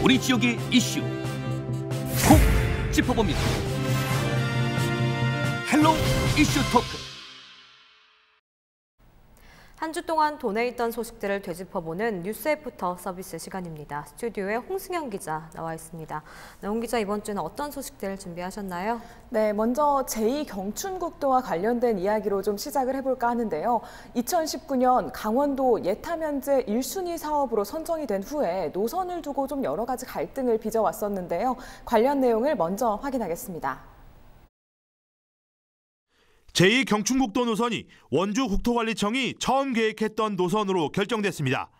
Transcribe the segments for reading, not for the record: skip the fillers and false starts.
우리 지역의 이슈 콕 짚어봅니다. 헬로 이슈 토크. 한 주 동안 도내에 있던 소식들을 되짚어보는 뉴스애프터 서비스 시간입니다. 스튜디오에 홍승현 기자 나와 있습니다. 네, 홍 기자, 이번 주는 어떤 소식들 준비하셨나요? 네, 먼저 제2경춘국도와 관련된 이야기로 좀 시작을 해볼까 하는데요. 2019년 강원도 예타면제 1순위 사업으로 선정이 된 후에 노선을 두고 좀 여러 가지 갈등을 빚어왔었는데요. 관련 내용을 먼저 확인하겠습니다. 제2경춘국도 노선이 원주국토관리청이 처음 계획했던 노선으로 결정됐습니다.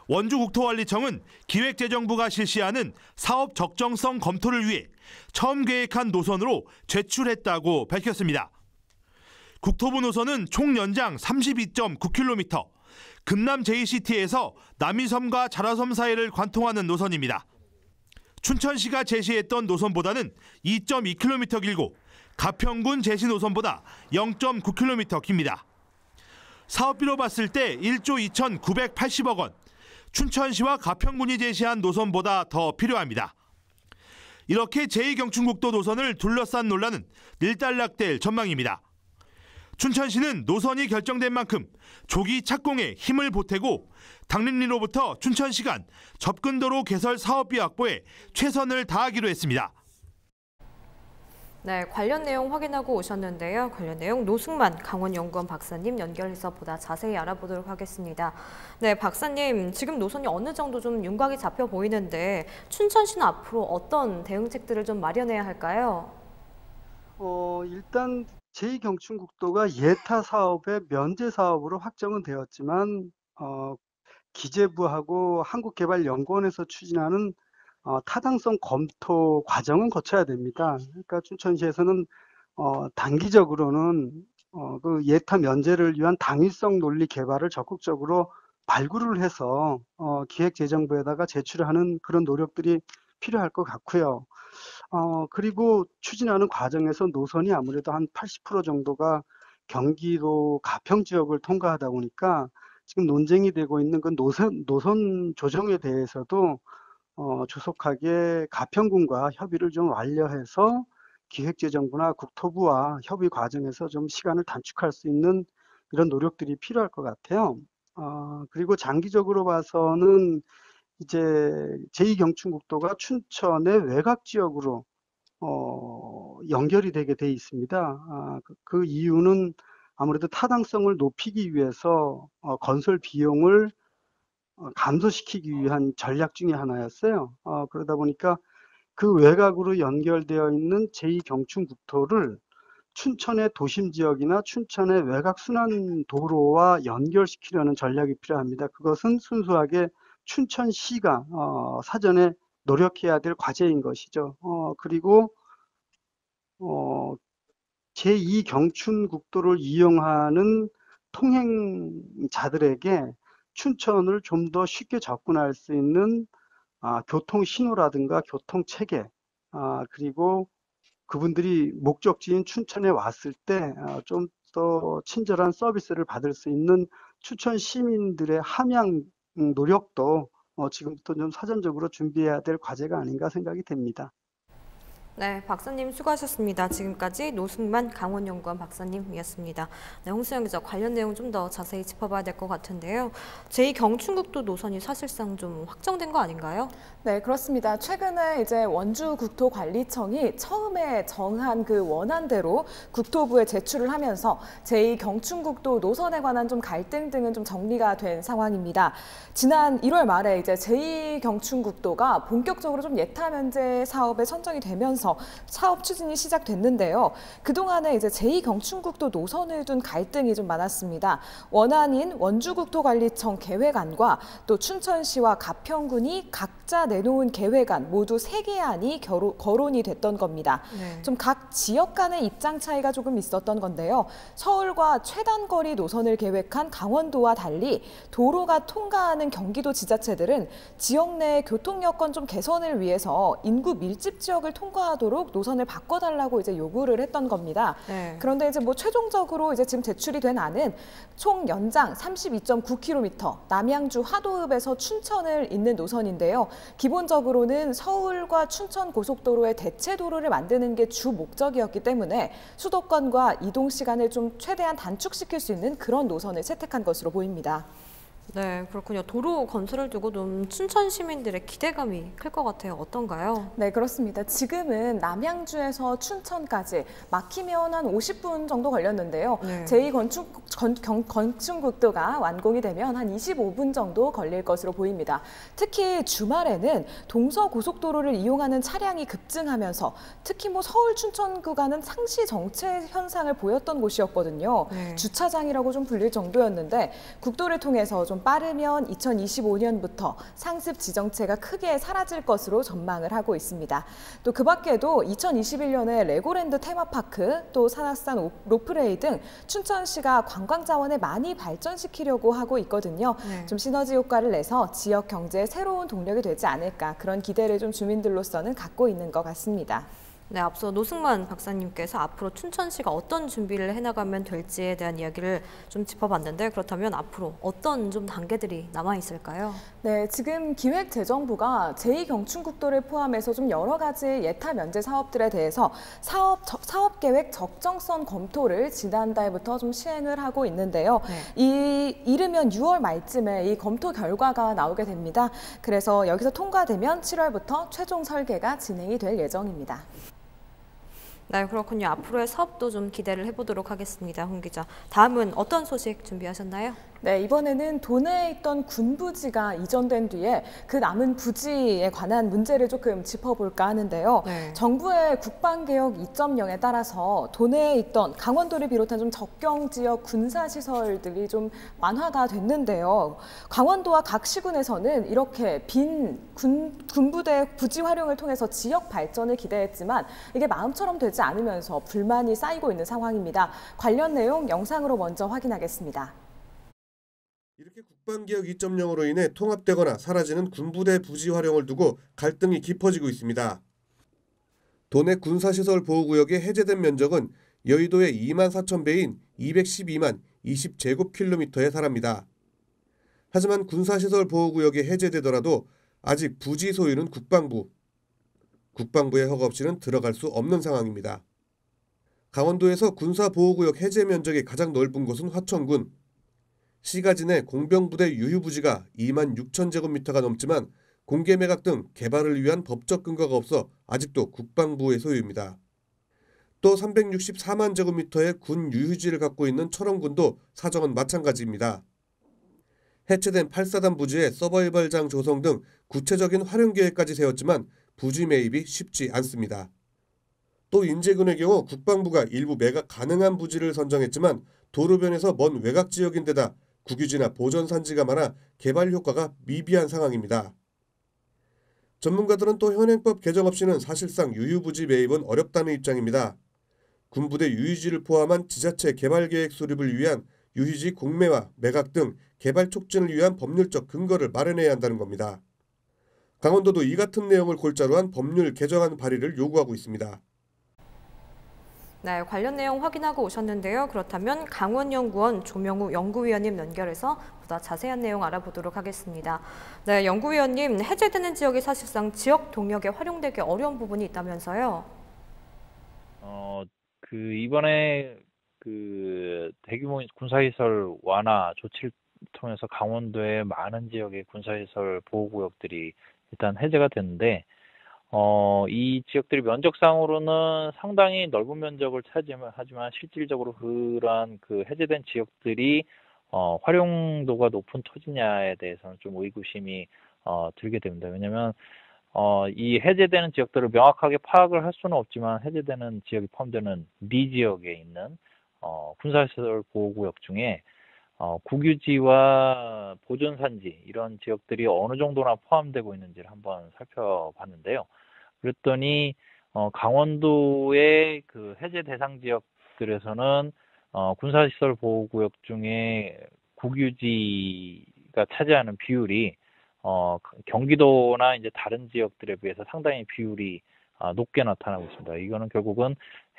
원주국토관리청은 기획재정부가 실시하는 사업 적정성 검토를 위해 처음 계획한 노선으로 제출했다고 밝혔습니다. 국토부 노선은 총 연장 32.9km, 금남 제2시티에서 남이섬과 자라섬 사이를 관통하는 노선입니다. 춘천시가 제시했던 노선보다는 2.2km 길고 가평군 제시 노선보다 0.9km 깁니다. 사업비로 봤을 때 1조 2,980억 원, 춘천시와 가평군이 제시한 노선보다 더 필요합니다. 이렇게 제2경춘국도 노선을 둘러싼 논란은 일단락될 전망입니다. 춘천시는 노선이 결정된 만큼 조기 착공에 힘을 보태고 당림리로부터 춘천시 간 접근도로 개설 사업비 확보에 최선을 다하기로 했습니다. 네, 관련 내용 확인하고 오셨는데요. 관련 내용 노승만 강원연구원 박사님 연결해서 보다 자세히 알아보도록 하겠습니다. 네, 박사님, 지금 노선이 어느 정도 좀 윤곽이 잡혀 보이는데 춘천시는 앞으로 어떤 대응책들을 좀 마련해야 할까요? 일단 제2경춘국도가 예타 사업의 면제 사업으로 확정은 되었지만 기재부하고 한국개발연구원에서 추진하는 타당성 검토 과정은 거쳐야 됩니다. 그러니까 춘천시에서는 단기적으로는 그 예타 면제를 위한 당위성 논리 개발을 적극적으로 발굴을 해서 기획재정부에다가 제출하는 그런 노력들이 필요할 것 같고요. 그리고 추진하는 과정에서 노선이 아무래도 한 80% 정도가 경기도 가평 지역을 통과하다 보니까 지금 논쟁이 되고 있는 그 노선 조정에 대해서도 조속하게 가평군과 협의를 좀 완료해서 기획재정부나 국토부와 협의 과정에서 좀 시간을 단축할 수 있는 이런 노력들이 필요할 것 같아요. 그리고 장기적으로 봐서는 이제 제2경춘국도가 춘천의 외곽 지역으로 연결이 되게 돼 있습니다. 그 이유는 아무래도 타당성을 높이기 위해서 건설 비용을 감소시키기 위한 전략 중에 하나였어요. 그러다 보니까 그 외곽으로 연결되어 있는 제2경춘국토를 춘천의 도심 지역이나 춘천의 외곽 순환 도로와 연결시키려는 전략이 필요합니다. 그것은 순수하게 춘천시가 사전에 노력해야 될 과제인 것이죠. 그리고 제2경춘국도를 이용하는 통행자들에게 춘천을 좀 더 쉽게 접근할 수 있는 교통 신호라든가 교통 체계, 그리고 그분들이 목적지인 춘천에 왔을 때 좀 더 친절한 서비스를 받을 수 있는 춘천 시민들의 함양 노력도 지금부터 좀 사전적으로 준비해야 될 과제가 아닌가 생각이 됩니다. 네, 박사님 수고하셨습니다. 지금까지 노승만 강원연구원 박사님이었습니다. 네, 홍수영 기자, 관련 내용 좀 더 자세히 짚어봐야 될 것 같은데요. 제2경춘국도 노선이 사실상 좀 확정된 거 아닌가요? 네, 그렇습니다. 최근에 이제 원주국토관리청이 처음에 정한 그 원안대로 국토부에 제출을 하면서 제2경춘국도 노선에 관한 좀 갈등 등은 좀 정리가 된 상황입니다. 지난 1월 말에 이제 제2경춘국도가 본격적으로 좀 예타 면제 사업에 선정이 되면서 사업 추진이 시작됐는데요. 그동안에 이제 제2경춘국도 노선을 둔 갈등이 좀 많았습니다. 원안인 원주국토관리청 계획안과 또 춘천시와 가평군이 각자 내놓은 계획안 모두 3개의 안이 거론이 됐던 겁니다. 네. 좀 각 지역 간의 입장 차이가 조금 있었던 건데요. 서울과 최단거리 노선을 계획한 강원도와 달리 도로가 통과하는 경기도 지자체들은 지역 내 교통 여건 좀 개선을 위해서 인구 밀집 지역을 통과하는 철거하도록 노선을 바꿔달라고 이제 요구를 했던 겁니다. 네. 그런데 이제 뭐 최종적으로 이제 지금 제출이 된 안은 총 연장 32.9km, 남양주 화도읍에서 춘천을 잇는 노선인데요. 기본적으로는 서울과 춘천 고속도로의 대체 도로를 만드는 게 주 목적이었기 때문에 수도권과 이동 시간을 좀 최대한 단축시킬 수 있는 그런 노선을 채택한 것으로 보입니다. 네, 그렇군요. 도로 건설을 두고 좀 춘천 시민들의 기대감이 클 것 같아요. 어떤가요? 네, 그렇습니다. 지금은 남양주에서 춘천까지 막히면 한 50분 정도 걸렸는데요. 네. 제2건축국도가 완공이 되면 한 25분 정도 걸릴 것으로 보입니다. 특히 주말에는 동서고속도로를 이용하는 차량이 급증하면서 특히 뭐 서울 춘천 구간은 상시 정체 현상을 보였던 곳이었거든요. 네. 주차장이라고 좀 불릴 정도였는데 국도를 통해서 좀 빠르면 2025년부터 상습 지정체가 크게 사라질 것으로 전망을 하고 있습니다. 또 그 밖에도 2021년에 레고랜드 테마파크, 또 산악산 로프레이 등 춘천시가 관광 자원을 많이 발전시키려고 하고 있거든요. 네. 좀 시너지 효과를 내서 지역 경제의 새로운 동력이 되지 않을까, 그런 기대를 좀 주민들로서는 갖고 있는 것 같습니다. 네, 앞서 노승만 박사님께서 앞으로 춘천시가 어떤 준비를 해나가면 될지에 대한 이야기를 좀 짚어봤는데, 그렇다면 앞으로 어떤 좀 단계들이 남아 있을까요? 네, 지금 기획재정부가 제2경춘국도를 포함해서 좀 여러 가지 예타 면제 사업들에 대해서 사업 계획 적정성 검토를 지난달부터 좀 시행을 하고 있는데요. 네. 이르면 6월 말쯤에 이 검토 결과가 나오게 됩니다. 그래서 여기서 통과되면 7월부터 최종 설계가 진행이 될 예정입니다. 네, 그렇군요. 앞으로의 사업도 좀 기대를 해보도록 하겠습니다. 홍 기자. 다음은 어떤 소식 준비하셨나요? 네, 이번에는 도내에 있던 군부지가 이전된 뒤에 그 남은 부지에 관한 문제를 조금 짚어볼까 하는데요. 네. 정부의 국방개혁 2.0에 따라서 도내에 있던 강원도를 비롯한 좀 접경 지역 군사시설들이 좀 완화가 됐는데요. 강원도와 각 시군에서는 이렇게 빈 군부대 부지 활용을 통해서 지역 발전을 기대했지만 이게 마음처럼 되지 않으면서 불만이 쌓이고 있는 상황입니다. 관련 내용 영상으로 먼저 확인하겠습니다. 이렇게 국방개혁 2.0으로 인해 통합되거나 사라지는 군부대 부지 활용을 두고 갈등이 깊어지고 있습니다. 도내 군사시설 보호구역의 해제된 면적은 여의도의 2만 4천 배인 212만 20제곱킬로미터에 달합니다. 하지만 군사시설 보호구역이 해제되더라도 아직 부지 소유는 국방부의 허가 없이는 들어갈 수 없는 상황입니다. 강원도에서 군사보호구역 해제 면적이 가장 넓은 곳은 화천군. 시가지 내 공병부대 유휴부지가 2만 6천 제곱미터가 넘지만 공개 매각 등 개발을 위한 법적 근거가 없어 아직도 국방부의 소유입니다. 또 364만 제곱미터의 군 유휴지를 갖고 있는 철원군도 사정은 마찬가지입니다. 해체된 8사단 부지에 서바이벌장 조성 등 구체적인 활용 계획까지 세웠지만 부지 매입이 쉽지 않습니다. 또 인제군의 경우 국방부가 일부 매각 가능한 부지를 선정했지만 도로변에서 먼 외곽 지역인데다 국유지나 보전 산지가 많아 개발 효과가 미비한 상황입니다. 전문가들은 또 현행법 개정 없이는 사실상 유휴부지 매입은 어렵다는 입장입니다. 군부대 유휴지를 포함한 지자체 개발 계획 수립을 위한 유휴지 공매와 매각 등 개발 촉진을 위한 법률적 근거를 마련해야 한다는 겁니다. 강원도도 이 같은 내용을 골자로 한 법률 개정안 발의를 요구하고 있습니다. 네, 관련 내용 확인하고 오셨는데요. 그렇다면 강원연구원 조명우 연구위원님 연결해서 보다 자세한 내용 알아보도록 하겠습니다. 네, 연구위원님, 해제되는 지역이 사실상 지역 동력에 활용되기 어려운 부분이 있다면서요? 이번에 대규모 군사시설 완화 조치를 통해서 강원도의 많은 지역의 군사시설 보호구역들이 일단 해제가 됐는데, 이 지역들이 면적상으로는 상당히 넓은 면적을 차지하지만 실질적으로 그러한 해제된 지역들이 활용도가 높은 토지냐에 대해서는 좀 의구심이 들게 됩니다. 왜냐하면 이 해제되는 지역들을 명확하게 파악을 할 수는 없지만 해제되는 지역이 포함되는 미 지역에 있는 군사시설 보호구역 중에 국유지와 보존산지 이런 지역들이 어느 정도나 포함되고 있는지를 한번 살펴봤는데요. 그랬더니 강원도의 해제 대상 지역들에서는 군사시설 보호구역 중에 국유지가 차지하는 비율이 경기도나 이제 다른 지역들에 비해서 상당히 비율이 높게 나타나고 있습니다. 이거는 결국은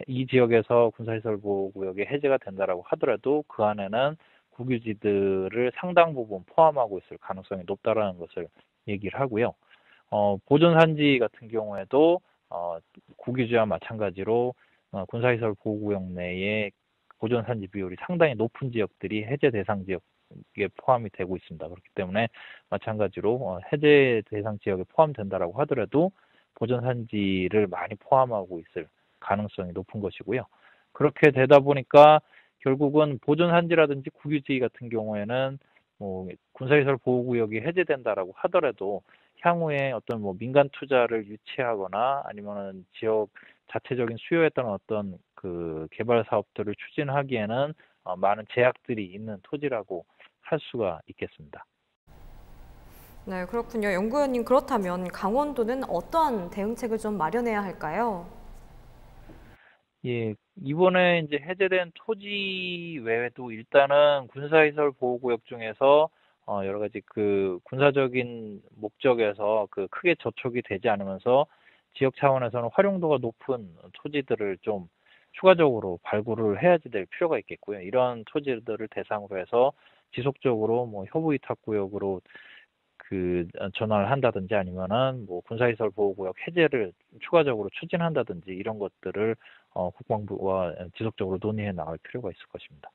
이 지역에서 군사시설 보호구역이 해제가 된다라고 하더라도 그 안에는 국유지들을 상당 부분 포함하고 있을 가능성이 높다라는 것을 얘기를 하고요. 보존산지 같은 경우에도 국유지와 마찬가지로 군사시설 보호구역 내에 보존산지 비율이 상당히 높은 지역들이 해제 대상 지역에 포함이 되고 있습니다. 그렇기 때문에 마찬가지로 해제 대상 지역에 포함된다라고 하더라도 보존산지를 많이 포함하고 있을 가능성이 높은 것이고요. 그렇게 되다 보니까 결국은 보존산지라든지 국유지 같은 경우에는 군사시설 보호구역이 해제된다라고 하더라도 향후에 어떤 민간 투자를 유치하거나 아니면은 지역 자체적인 수요에 따른 어떤 그 개발 사업들을 추진하기에는 많은 제약들이 있는 토지라고 할 수가 있겠습니다. 네, 그렇군요. 연구위원님, 그렇다면 강원도는 어떠한 대응책을 좀 마련해야 할까요? 예, 이번에 이제 해제된 토지 외에도 일단은 군사시설 보호구역 중에서 여러 가지 그 군사적인 목적에서 그 크게 저촉이 되지 않으면서 지역 차원에서는 활용도가 높은 토지들을 좀 추가적으로 발굴을 해야지 될 필요가 있겠고요. 이런 토지들을 대상으로 해서 지속적으로 협의위탁구역으로 그 전환을 한다든지 아니면은 군사시설 보호구역 해제를 추가적으로 추진한다든지 이런 것들을 국방부와 지속적으로 논의해 나갈 필요가 있을 것입니다.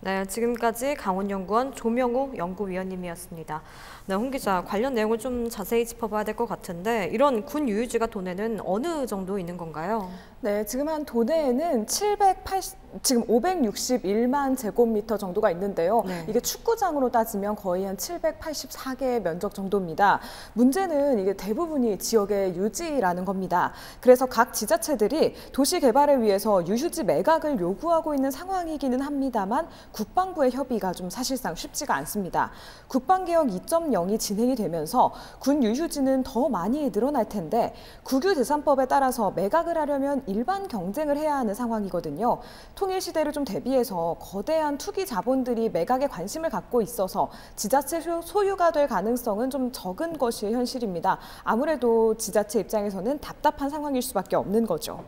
네, 지금까지 강원연구원 조명우 연구위원님이었습니다. 네, 홍 기자, 관련 내용을 좀 자세히 짚어봐야 될 것 같은데 이런 군 유유지가 도내는 어느 정도 있는 건가요? 네, 지금 한 도내에는 지금 561만 제곱미터 정도가 있는데요. 네. 이게 축구장으로 따지면 거의 한 784개의 면적 정도입니다. 문제는 이게 대부분이 지역의 유지라는 겁니다. 그래서 각 지자체들이 도시 개발을 위해서 유휴지 매각을 요구하고 있는 상황이기는 합니다만 국방부의 협의가 좀 사실상 쉽지가 않습니다. 국방개혁 2.0이 진행이 되면서 군 유휴지는 더 많이 늘어날 텐데 국유대산법에 따라서 매각을 하려면 일반 경쟁을 해야 하는 상황이거든요. 통일 시대를 좀 대비해서 거대한 투기 자본들이 매각에 관심을 갖고 있어서 지자체 소유가 될 가능성은 좀 적은 것이 현실입니다. 아무래도 지자체 입장에서는 답답한 상황일 수밖에 없는 거죠.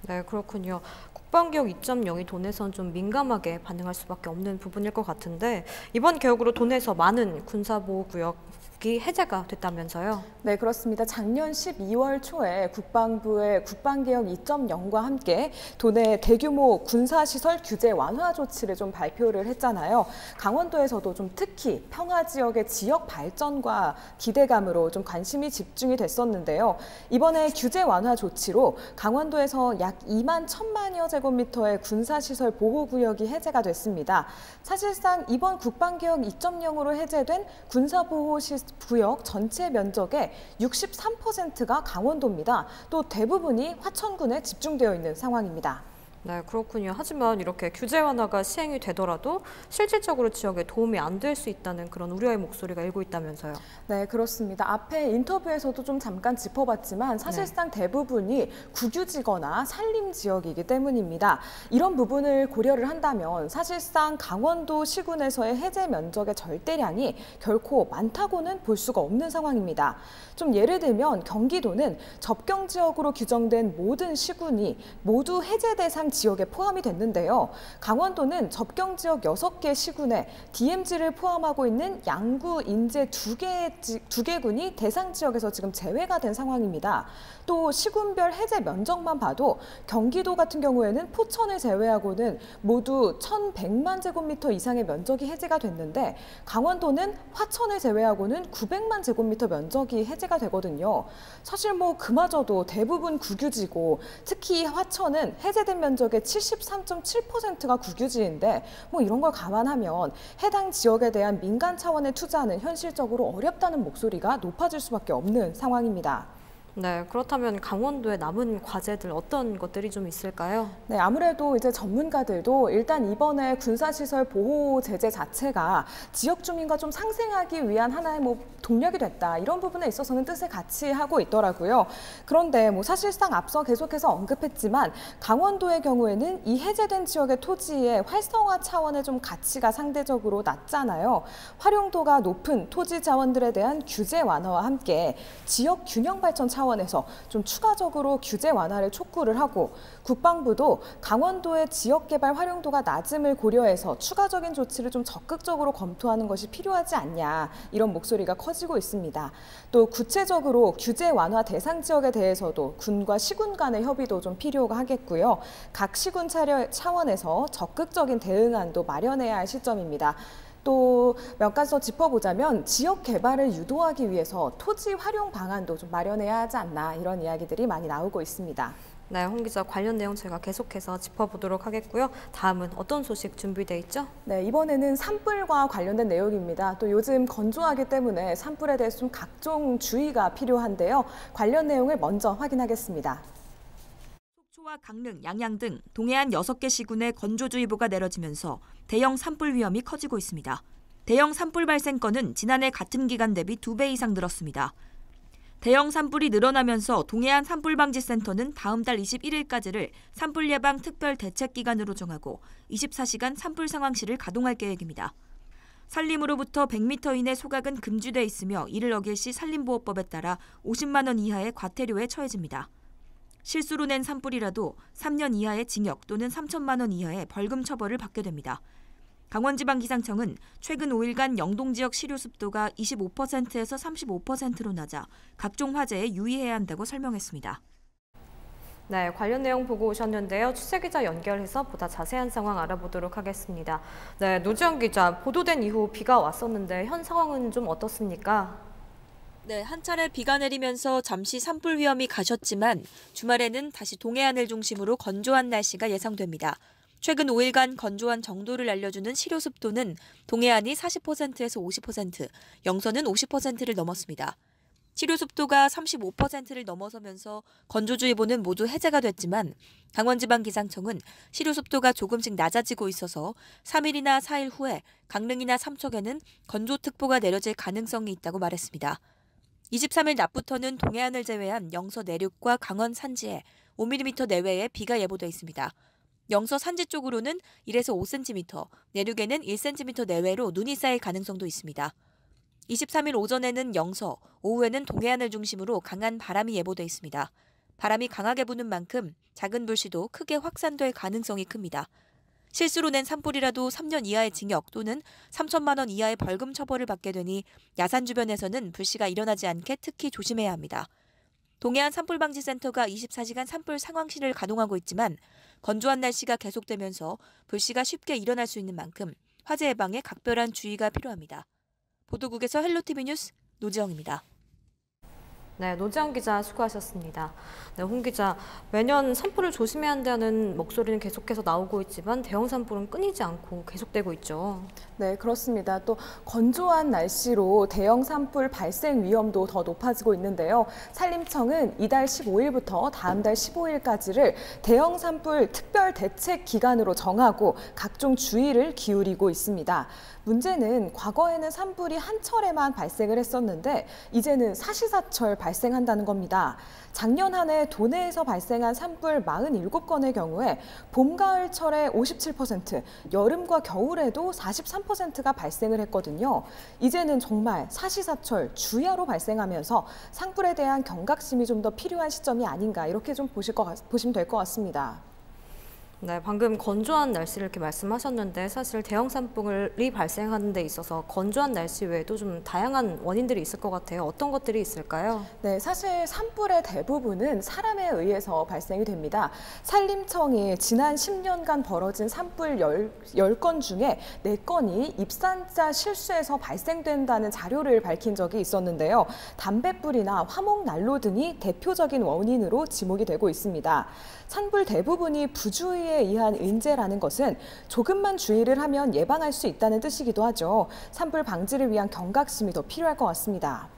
네, 그렇군요. 국방개혁 2.0이 도내선 좀 민감하게 반응할 수밖에 없는 부분일 것 같은데 이번 개혁으로 도내에서 많은 군사보호구역이 해제가 됐다면서요? 네, 그렇습니다. 작년 12월 초에 국방부의 국방개혁 2.0과 함께 도내 대규모 군사시설 규제 완화 조치를 좀 발표를 했잖아요. 강원도에서도 좀 특히 평화 지역의 지역 발전과 기대감으로 좀 관심이 집중이 됐었는데요. 이번에 규제 완화 조치로 강원도에서 약 2만 1천만여 제곱미터의 군사시설 보호구역이 해제가 됐습니다. 사실상 이번 국방개혁 2.0으로 해제된 군사보호구역 전체 면적의 63%가 강원도입니다. 또 대부분이 화천군에 집중되어 있는 상황입니다. 네, 그렇군요. 하지만 이렇게 규제 완화가 시행이 되더라도 실질적으로 지역에 도움이 안 될 수 있다는 그런 우려의 목소리가 일고 있다면서요. 네, 그렇습니다. 앞에 인터뷰에서도 좀 잠깐 짚어봤지만 사실상 대부분이 국유지거나 산림 지역이기 때문입니다. 이런 부분을 고려를 한다면 사실상 강원도 시군에서의 해제 면적의 절대량이 결코 많다고는 볼 수가 없는 상황입니다. 좀 예를 들면 경기도는 접경 지역으로 규정된 모든 시군이 모두 해제 대상 지역에 포함이 됐는데요. 강원도는 접경 지역 6개 시군에 DMZ를 포함하고 있는 양구, 인제 두 개 군이 대상 지역에서 지금 제외가 된 상황입니다. 또 시군별 해제 면적만 봐도 경기도 같은 경우에는 포천을 제외하고는 모두 1,100만 제곱미터 이상의 면적이 해제가 됐는데 강원도는 화천을 제외하고는 900만 제곱미터 면적이 해제가 되거든요. 사실 그마저도 대부분 국유지고 특히 화천은 해제된 면적의 73.7%가 국유지인데 이런 걸 감안하면 해당 지역에 대한 민간 차원의 투자는 현실적으로 어렵다는 목소리가 높아질 수밖에 없는 상황입니다. 네, 그렇다면 강원도에 남은 과제들 어떤 것들이 좀 있을까요? 네, 아무래도 이제 전문가들도 일단 이번에 군사시설 보호 제재 자체가 지역 주민과 좀 상생하기 위한 하나의 동력이 됐다. 이런 부분에 있어서는 뜻을 같이 하고 있더라고요. 그런데 사실상 앞서 계속해서 언급했지만 강원도의 경우에는 이 해제된 지역의 토지의 활성화 차원의 좀 가치가 상대적으로 낮잖아요. 활용도가 높은 토지 자원들에 대한 규제 완화와 함께 지역 균형 발전 차원 차원에서 좀 추가적으로 규제 완화를 촉구를 하고 국방부도 강원도의 지역개발 활용도가 낮음을 고려해서 추가적인 조치를 좀 적극적으로 검토하는 것이 필요하지 않냐 이런 목소리가 커지고 있습니다. 또 구체적으로 규제 완화 대상 지역에 대해서도 군과 시군 간의 협의도 좀 필요가 하겠고요. 각 시군 차원에서 적극적인 대응안도 마련해야 할 시점입니다. 또 몇 가지 더 짚어보자면 지역 개발을 유도하기 위해서 토지 활용 방안도 좀 마련해야 하지 않나 이런 이야기들이 많이 나오고 있습니다. 네, 홍 기자 관련 내용 제가 계속해서 짚어보도록 하겠고요. 다음은 어떤 소식 준비돼 있죠? 네, 이번에는 산불과 관련된 내용입니다. 또 요즘 건조하기 때문에 산불에 대해서 좀 각종 주의가 필요한데요. 관련 내용을 먼저 확인하겠습니다. 속초와 강릉, 양양 등 동해안 6개 시군에 건조주의보가 내려지면서 대형 산불 위험이 커지고 있습니다. 대형 산불 발생 건은 지난해 같은 기간 대비 2배 이상 늘었습니다. 대형 산불이 늘어나면서 동해안 산불방지센터는 다음 달 21일까지를 산불 예방 특별 대책 기간으로 정하고 24시간 산불 상황실을 가동할 계획입니다. 산림으로부터 100m 이내 소각은 금지돼 있으며 이를 어길 시 산림보호법에 따라 50만 원 이하의 과태료에 처해집니다. 실수로 낸 산불이라도 3년 이하의 징역 또는 3천만 원 이하의 벌금 처벌을 받게 됩니다. 강원지방기상청은 최근 5일간 영동 지역 시료 습도가 25%에서 35%로 낮아 각종 화재에 유의해야 한다고 설명했습니다. 네, 관련 내용 보고 오셨는데요. 취재기자 연결해서 보다 자세한 상황 알아보도록 하겠습니다. 네, 노지영 기자, 보도된 이후 비가 왔었는데 현 상황은 좀 어떻습니까? 네, 한 차례 비가 내리면서 잠시 산불 위험이 가셨지만 주말에는 다시 동해안을 중심으로 건조한 날씨가 예상됩니다. 최근 5일간 건조한 정도를 알려주는 시료 습도는 동해안이 40%에서 50%, 영서는 50%를 넘었습니다. 시료 습도가 35%를 넘어서면서 건조주의보는 모두 해제가 됐지만 강원지방기상청은 시료 습도가 조금씩 낮아지고 있어서 3일이나 4일 후에 강릉이나 삼척에는 건조특보가 내려질 가능성이 있다고 말했습니다. 23일 낮부터는 동해안을 제외한 영서 내륙과 강원 산지에 5mm 내외의 비가 예보돼 있습니다. 영서 산지 쪽으로는 1에서 5cm, 내륙에는 1cm 내외로 눈이 쌓일 가능성도 있습니다. 23일 오전에는 영서, 오후에는 동해안을 중심으로 강한 바람이 예보돼 있습니다. 바람이 강하게 부는 만큼 작은 불씨도 크게 확산될 가능성이 큽니다. 실수로 낸 산불이라도 3년 이하의 징역 또는 3천만 원 이하의 벌금 처벌을 받게 되니 야산 주변에서는 불씨가 일어나지 않게 특히 조심해야 합니다. 동해안 산불방지센터가 24시간 산불 상황실을 가동하고 있지만 건조한 날씨가 계속되면서 불씨가 쉽게 일어날 수 있는 만큼 화재 예방에 각별한 주의가 필요합니다. 보도국에서 헬로티비 뉴스 노지영입니다. 네, 노지영 기자 수고하셨습니다. 네, 홍 기자, 매년 산불을 조심해야 한다는 목소리는 계속해서 나오고 있지만 대형 산불은 끊이지 않고 계속되고 있죠. 네, 그렇습니다. 또 건조한 날씨로 대형 산불 발생 위험도 더 높아지고 있는데요. 산림청은 이달 15일부터 다음 달 15일까지를 대형 산불 특별 대책 기간으로 정하고 각종 주의를 기울이고 있습니다. 문제는 과거에는 산불이 한 철에만 발생을 했었는데 이제는 사시사철 발생한다는 겁니다. 작년 한 해 도내에서 발생한 산불 47건의 경우에 봄, 가을철에 57%, 여름과 겨울에도 43%가 발생을 했거든요. 이제는 정말 사시사철 주야로 발생하면서 산불에 대한 경각심이 좀 더 필요한 시점이 아닌가 이렇게 좀 보시면 될 것 같습니다. 네, 방금 건조한 날씨를 이렇게 말씀하셨는데 사실 대형 산불이 발생하는 데 있어서 건조한 날씨 외에도 좀 다양한 원인들이 있을 것 같아요. 어떤 것들이 있을까요? 네, 사실 산불의 대부분은 사람에 의해서 발생이 됩니다. 산림청이 지난 10년간 벌어진 산불 10건 중에 4건이 입산자 실수에서 발생된다는 자료를 밝힌 적이 있었는데요. 담뱃불이나 화목난로 등이 대표적인 원인으로 지목이 되고 있습니다. 산불 대부분이 부주의에 의한 인재라는 것은 조금만 주의를 하면 예방할 수 있다는 뜻이기도 하죠. 산불 방지를 위한 경각심이 더 필요할 것 같습니다.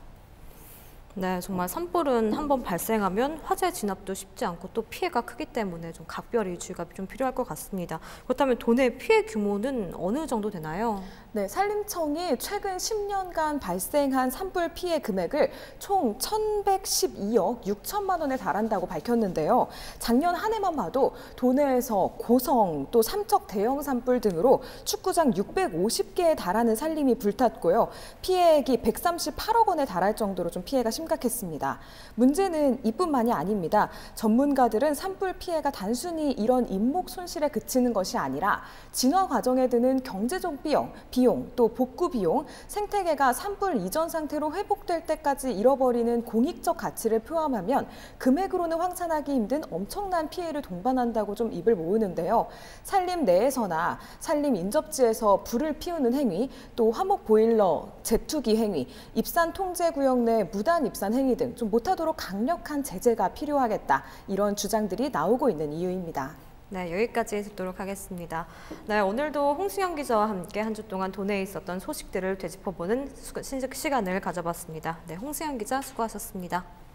네, 정말 산불은 한번 발생하면 화재 진압도 쉽지 않고 또 피해가 크기 때문에 좀 각별히 주의가 좀 필요할 것 같습니다. 그렇다면 도내 피해 규모는 어느 정도 되나요? 네, 산림청이 최근 10년간 발생한 산불 피해 금액을 총 1,112억 6천만 원에 달한다고 밝혔는데요. 작년 한 해만 봐도 도내에서 고성 또 삼척 대형 산불 등으로 축구장 650개에 달하는 산림이 불탔고요. 피해액이 138억 원에 달할 정도로 좀 피해가 심각합니다. 심각했습니다. 문제는 이뿐만이 아닙니다. 전문가들은 산불 피해가 단순히 이런 잇목 손실에 그치는 것이 아니라 진화 과정에 드는 경제적 비용, 또 복구 비용, 생태계가 산불 이전 상태로 회복될 때까지 잃어버리는 공익적 가치를 포함하면 금액으로는 환산하기 힘든 엄청난 피해를 동반한다고 좀 입을 모으는데요. 산림 내에서나 산림 인접지에서 불을 피우는 행위, 또 화목 보일러 재투기 행위, 입산 통제 구역 내 무단 입산 행위 등 좀 못하도록 강력한 제재가 필요하겠다. 이런 주장들이 나오고 있는 이유입니다. 네, 여기까지 듣도록 하겠습니다. 네, 오늘도 홍수영 기자와 함께 한 주 동안 도내에 있었던 소식들을 되짚어보는 시간을 가져봤습니다. 네, 홍수영 기자 수고하셨습니다.